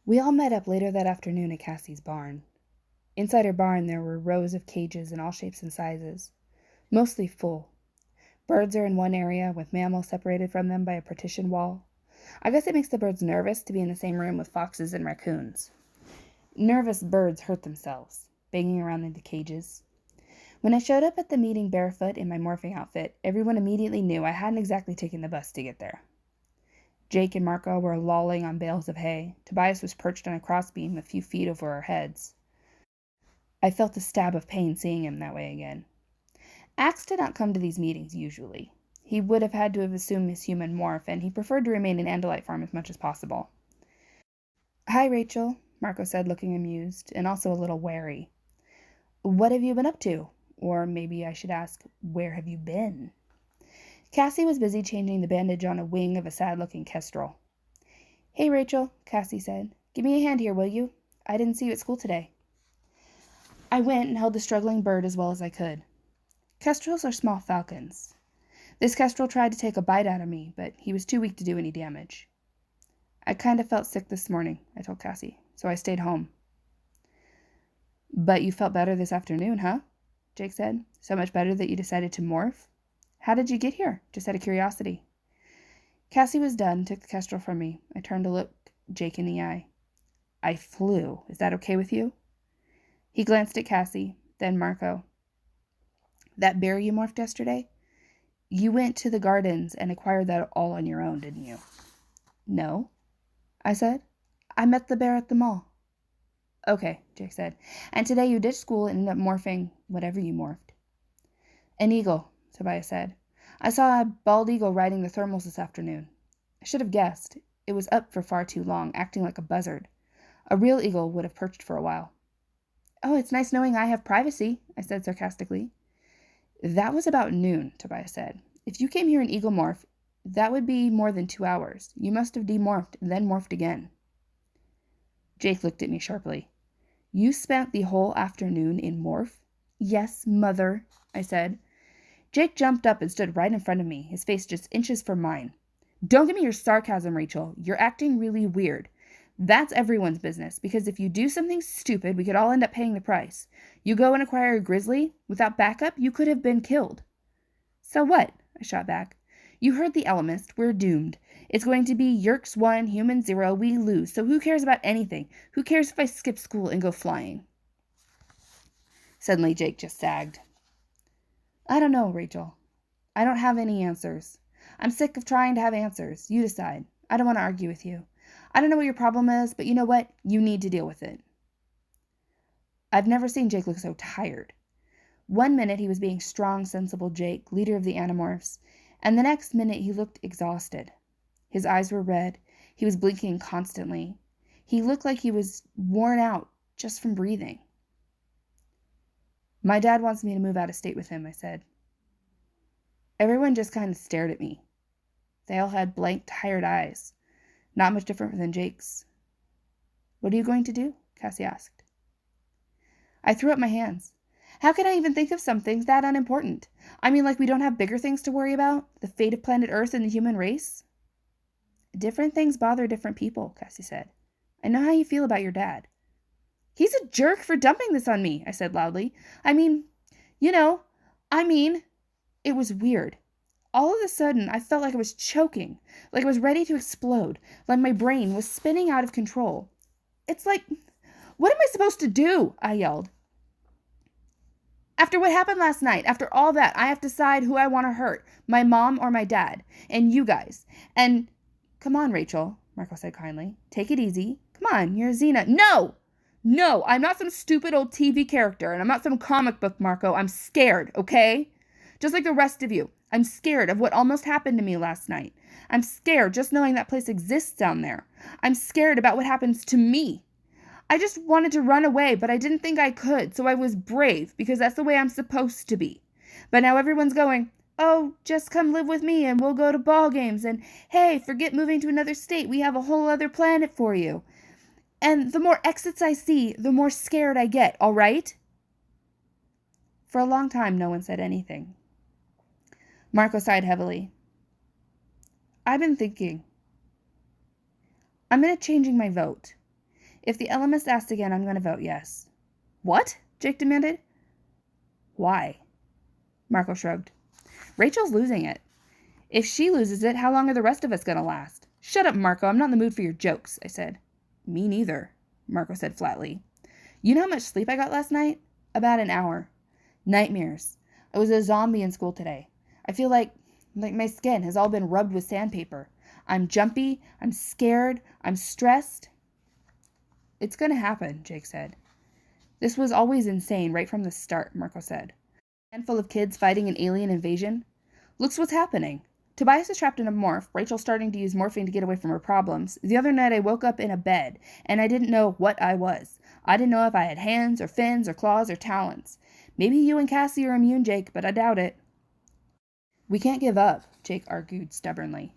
We all met up later that afternoon at Cassie's barn. Inside her barn there were rows of cages in all shapes and sizes, mostly full. Birds are in one area, with mammals separated from them by a partition wall. I guess it makes the birds nervous to be in the same room with foxes and raccoons. Nervous birds hurt themselves, banging around in the cages. When I showed up at the meeting barefoot in my morphing outfit, everyone immediately knew I hadn't exactly taken the bus to get there. Jake and Marco were lolling on bales of hay. Tobias was perched on a crossbeam a few feet over our heads. I felt a stab of pain seeing him that way again. Axe did not come to these meetings usually. He would have had to have assumed his human morph, and he preferred to remain in Andalite form as much as possible. "Hi, Rachel," Marco said, looking amused, and also a little wary. "What have you been up to? Or maybe I should ask, where have you been?" Cassie was busy changing the bandage on a wing of a sad-looking kestrel. "Hey, Rachel," Cassie said. "Give me a hand here, will you? I didn't see you at school today." I went and held the struggling bird as well as I could. Kestrels are small falcons. This kestrel tried to take a bite out of me, but he was too weak to do any damage. "I kind of felt sick this morning," I told Cassie, "so I stayed home." "But you felt better this afternoon, huh?" Jake said. "So much better that you decided to morph? How did you get here? Just out of curiosity." Cassie was done, took the kestrel from me. I turned to look Jake in the eye. "I flew. Is that okay with you?" He glanced at Cassie, then Marco. "That bear you morphed yesterday? You went to the gardens and acquired that all on your own, didn't you?" "No," I said. "I met the bear at the mall." "Okay," Jake said. "And today you ditched school and ended up morphing whatever you morphed." "An eagle," Tobias said. "I saw a bald eagle riding the thermals this afternoon. I should have guessed. It was up for far too long, acting like a buzzard. A real eagle would have perched for a while." "Oh, it's nice knowing I have privacy," I said sarcastically. "That was about noon," Tobias said. "If you came here in eagle morph, that would be more than 2 hours. You must have demorphed and then morphed again." Jake looked at me sharply. "You spent the whole afternoon in morph?" "Yes, mother," I said. Jake jumped up and stood right in front of me, his face just inches from mine. "Don't give me your sarcasm, Rachel. You're acting really weird. That's everyone's business, because if you do something stupid, we could all end up paying the price. You go and acquire a grizzly. Without backup, you could have been killed." "So what?" I shot back. "You heard the Elemist. We're doomed. It's going to be Yerks 1, Human 0, we lose. So who cares about anything? Who cares if I skip school and go flying?" Suddenly Jake just sagged. "I don't know, Rachel. I don't have any answers. I'm sick of trying to have answers. You decide. I don't want to argue with you. I don't know what your problem is, but you know what? You need to deal with it." I've never seen Jake look so tired. One minute he was being strong, sensible Jake, leader of the Animorphs, and the next minute he looked exhausted. His eyes were red. He was blinking constantly. He looked like he was worn out just from breathing. "My dad wants me to move out of state with him," I said. Everyone just kind of stared at me. They all had blank, tired eyes, not much different than Jake's. "What are you going to do?" Cassie asked. I threw up my hands. How can I even think of something that unimportant? I mean, like we don't have bigger things to worry about? The fate of planet Earth and the human race? "Different things bother different people," Cassie said. "I know how you feel about your dad." "He's a jerk for dumping this on me," I said loudly. I mean, it was weird. All of a sudden, I felt like I was choking, like I was ready to explode, like my brain was spinning out of control. It's like, what am I supposed to do? I yelled. After what happened last night, after all that, I have to decide who I want to hurt, my mom or my dad, and you guys. And, come on, Rachel, Marco said kindly. Take it easy. Come on, you're a Xena. No, I'm not some stupid old TV character, and I'm not some comic book, Marco. I'm scared, okay? Just like the rest of you. I'm scared of what almost happened to me last night. I'm scared just knowing that place exists down there. I'm scared about what happens to me. I just wanted to run away, but I didn't think I could, so I was brave, because that's the way I'm supposed to be. But now everyone's going, oh, just come live with me and we'll go to ball games, and hey, forget moving to another state, we have a whole other planet for you. And the more exits I see, the more scared I get, all right? For a long time, no one said anything. Marco sighed heavily. I've been thinking. I'm changing my vote. If the Ellimist asks again, I'm going to vote yes. What? Jake demanded. Why? Marco shrugged. Rachel's losing it. If she loses it, how long are the rest of us going to last? Shut up, Marco. I'm not in the mood for your jokes, I said. Me neither, Marco said flatly. You know how much sleep I got last night? About an hour. Nightmares. I was a zombie in school today. I feel like my skin has all been rubbed with sandpaper. I'm jumpy, I'm scared, I'm stressed. It's going to happen, Jake said. This was always insane right from the start, Marco said. A handful of kids fighting an alien invasion. Looks what's happening. Tobias is trapped in a morph, Rachel's starting to use morphine to get away from her problems. The other night I woke up in a bed, and I didn't know what I was. I didn't know if I had hands, or fins, or claws, or talons. Maybe you and Cassie are immune, Jake, but I doubt it. We can't give up, Jake argued stubbornly.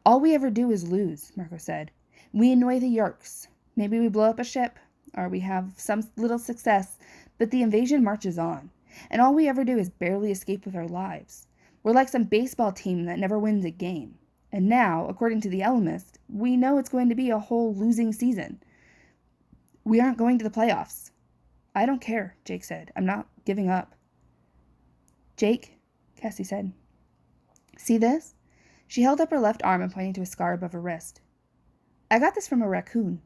All we ever do is lose, Marco said. We annoy the Yerks. Maybe we blow up a ship, or we have some little success, but the invasion marches on, and all we ever do is barely escape with our lives. We're like some baseball team that never wins a game. And now, according to the Ellimist, we know it's going to be a whole losing season. We aren't going to the playoffs. I don't care, Jake said. I'm not giving up. Jake, Cassie said. See this? She held up her left arm and pointed to a scar above her wrist. I got this from a raccoon.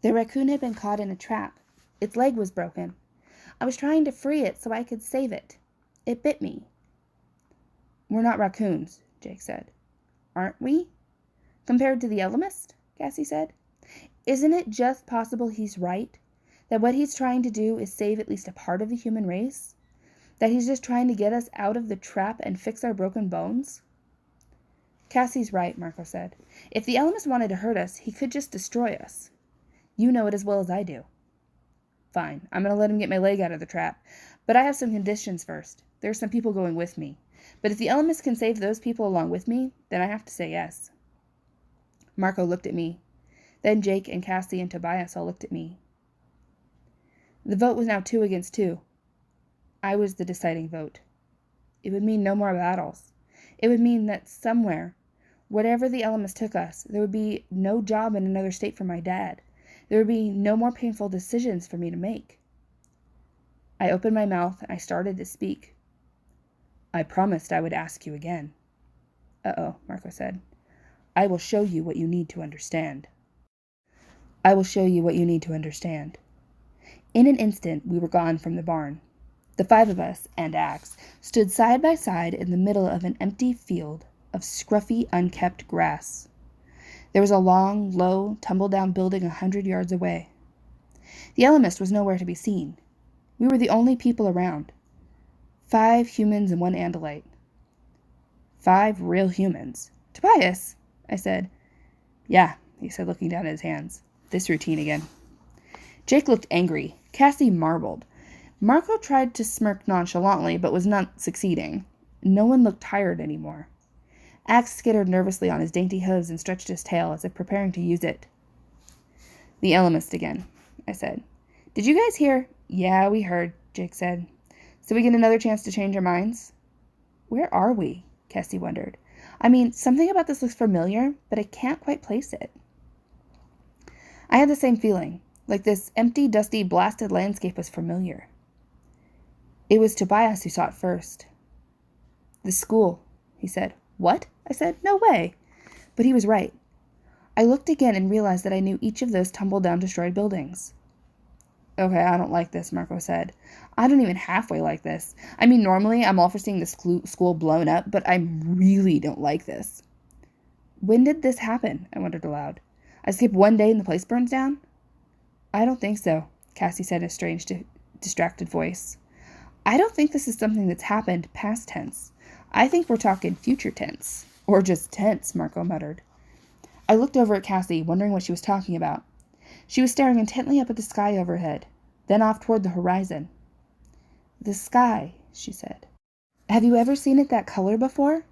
The raccoon had been caught in a trap. Its leg was broken. I was trying to free it so I could save it. It bit me. We're not raccoons, Jake said. Aren't we? Compared to the Ellimist, Cassie said. Isn't it just possible he's right? That what he's trying to do is save at least a part of the human race? That he's just trying to get us out of the trap and fix our broken bones? Cassie's right, Marco said. If the Ellimist wanted to hurt us, he could just destroy us. You know it as well as I do. Fine, I'm going to let him get my leg out of the trap. But I have some conditions first. There are some people going with me. But if the Ellimist can save those people along with me, then I have to say yes. Marco looked at me. Then Jake and Cassie and Tobias all looked at me. The vote was now 2 against 2. I was the deciding vote. It would mean no more battles. It would mean that somewhere, whatever the Ellimist took us, there would be no job in another state for my dad. There would be no more painful decisions for me to make. I opened my mouth and I started to speak. I promised I would ask you again. Uh-oh, Marco said. I will show you what you need to understand. I will show you what you need to understand. In an instant, we were gone from the barn. The 5 of us, and Axe, stood side by side in the middle of an empty field of scruffy, unkept grass. There was a long, low, tumble-down building 100 yards away. The Ellimist was nowhere to be seen. We were the only people around. 5 humans and 1 Andalite. 5 real humans. Tobias, I said. Yeah, he said, looking down at his hands. This routine again. Jake looked angry. Cassie marveled. Marco tried to smirk nonchalantly, but was not succeeding. No one looked tired anymore. Axe skittered nervously on his dainty hooves and stretched his tail as if preparing to use it. The Ellimist again, I said. Did you guys hear? Yeah, we heard, Jake said. So we get another chance to change our minds? Where are we? Cassie wondered. I mean, something about this looks familiar, but I can't quite place it. I had the same feeling, like this empty, dusty, blasted landscape was familiar. It was Tobias who saw it first. The school, he said. What? I said. No way. But he was right. I looked again and realized that I knew each of those tumble-down, destroyed buildings. Okay, I don't like this, Marco said. I don't even halfway like this. I mean, normally I'm all for seeing the school blown up, but I really don't like this. When did this happen? I wondered aloud. I skip one day and the place burns down? I don't think so, Cassie said in a strange, distracted voice. I don't think this is something that's happened past tense. I think we're talking future tense. Or just tense, Marco muttered. I looked over at Cassie, wondering what she was talking about. She was staring intently up at the sky overhead, then off toward the horizon. The sky, she said. Have you ever seen it that color before?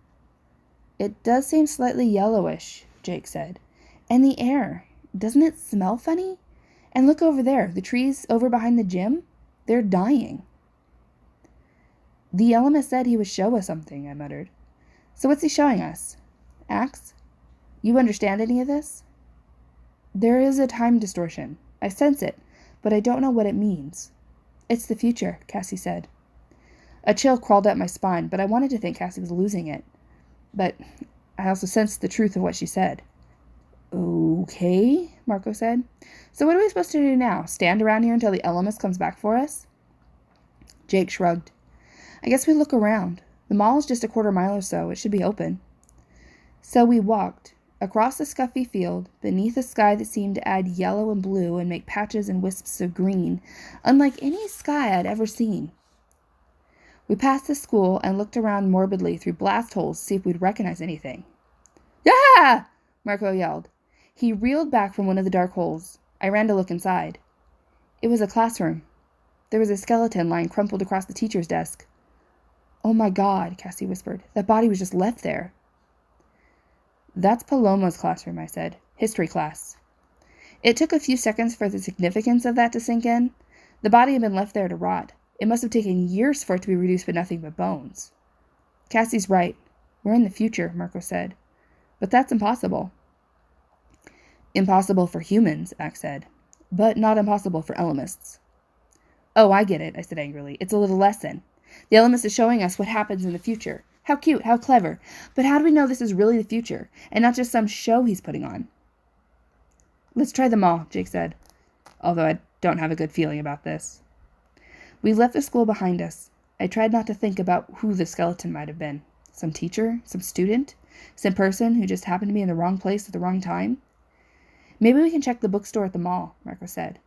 It does seem slightly yellowish, Jake said. And the air, doesn't it smell funny? And look over there, the trees over behind the gym, they're dying. The Ellimist said he would show us something, I muttered. So what's he showing us? Axe? You understand any of this? There is a time distortion. I sense it, but I don't know what it means. It's the future, Cassie said. A chill crawled up my spine, but I wanted to think Cassie was losing it. But I also sensed the truth of what she said. Okay, Marco said. So what are we supposed to do now? Stand around here until the Ellimist comes back for us? Jake shrugged. I guess we look around. The mall is just a quarter mile or so. It should be open. So we walked, across the scuffy field, beneath a sky that seemed to add yellow and blue and make patches and wisps of green, unlike any sky I'd ever seen. We passed the school and looked around morbidly through blast holes to see if we'd recognize anything. Yeah! Marco yelled. He reeled back from one of the dark holes. I ran to look inside. It was a classroom. There was a skeleton lying crumpled across the teacher's desk. Oh my God, Cassie whispered. That body was just left there. That's Paloma's classroom, I said. History class. It took a few seconds for the significance of that to sink in. The body had been left there to rot. It must have taken years for it to be reduced to nothing but bones. Cassie's right. We're in the future, Marco said. But that's impossible. Impossible for humans, Axe said. But not impossible for Ellimists. Oh, I get it, I said angrily. It's a little lesson. The Ellimist is showing us what happens in the future. How cute, how clever. But how do we know this is really the future, and not just some show he's putting on? Let's try them all, Jake said, although I don't have a good feeling about this. We left the school behind us. I tried not to think about who the skeleton might have been. Some teacher? Some student? Some person who just happened to be in the wrong place at the wrong time? Maybe we can check the bookstore at the mall, Marco said.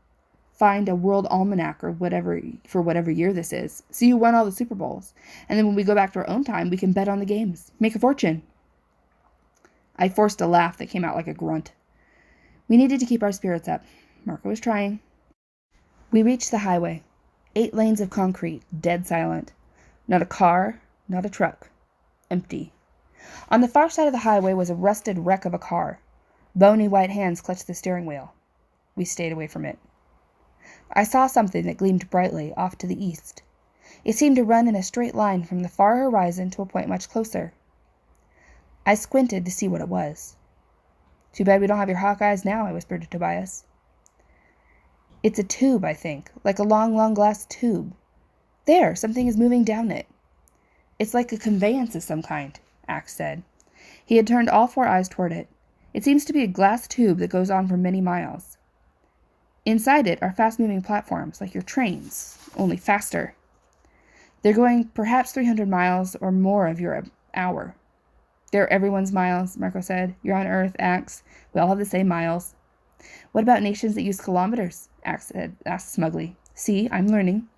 Find a world almanac or whatever for whatever year this is. See who won all the Super Bowls. And then when we go back to our own time, we can bet on the games. Make a fortune. I forced a laugh that came out like a grunt. We needed to keep our spirits up. Marco was trying. We reached the highway. 8 lanes of concrete, dead silent. Not a car, not a truck. Empty. On the far side of the highway was a rusted wreck of a car. Bony white hands clutched the steering wheel. We stayed away from it. I saw something that gleamed brightly off to the east. It seemed to run in a straight line from the far horizon to a point much closer. I squinted to see what it was. Too bad we don't have your hawk eyes now, I whispered to Tobias. It's a tube, I think, like a long, long glass tube. There, something is moving down it. It's like a conveyance of some kind, Axe said. He had turned all 4 eyes toward it. It seems to be a glass tube that goes on for many miles. Inside it are fast-moving platforms, like your trains, only faster. They're going perhaps 300 miles or more of your hour. They're everyone's miles, Marco said. You're on Earth, Axe. We all have the same miles. What about nations that use kilometers? Axe asked smugly. See, I'm learning.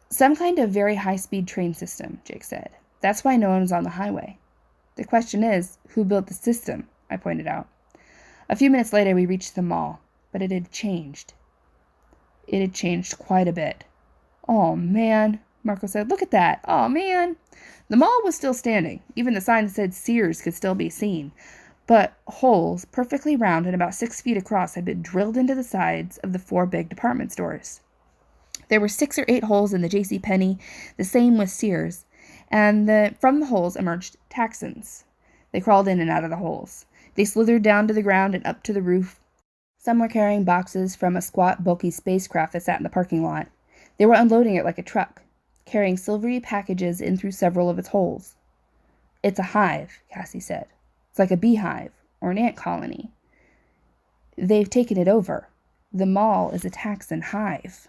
Some kind of very high-speed train system, Jake said. That's why no one was on the highway. The question is, who built the system? I pointed out. A few minutes later, we reached the mall, but it had changed. It had changed quite a bit. Oh, man, Marco said. Look at that. Oh, man. The mall was still standing. Even the sign that said Sears could still be seen. But holes, perfectly round and about 6 feet across, had been drilled into the sides of the 4 big department stores. There were 6 or 8 holes in the JCPenney, the same with Sears, and from the holes emerged Texans. They crawled in and out of the holes. They slithered down to the ground and up to the roof. Some were carrying boxes from a squat, bulky spacecraft that sat in the parking lot. They were unloading it like a truck, carrying silvery packages in through several of its holes. It's a hive, Cassie said. It's like a beehive or an ant colony. They've taken it over. The mall is a Texan hive.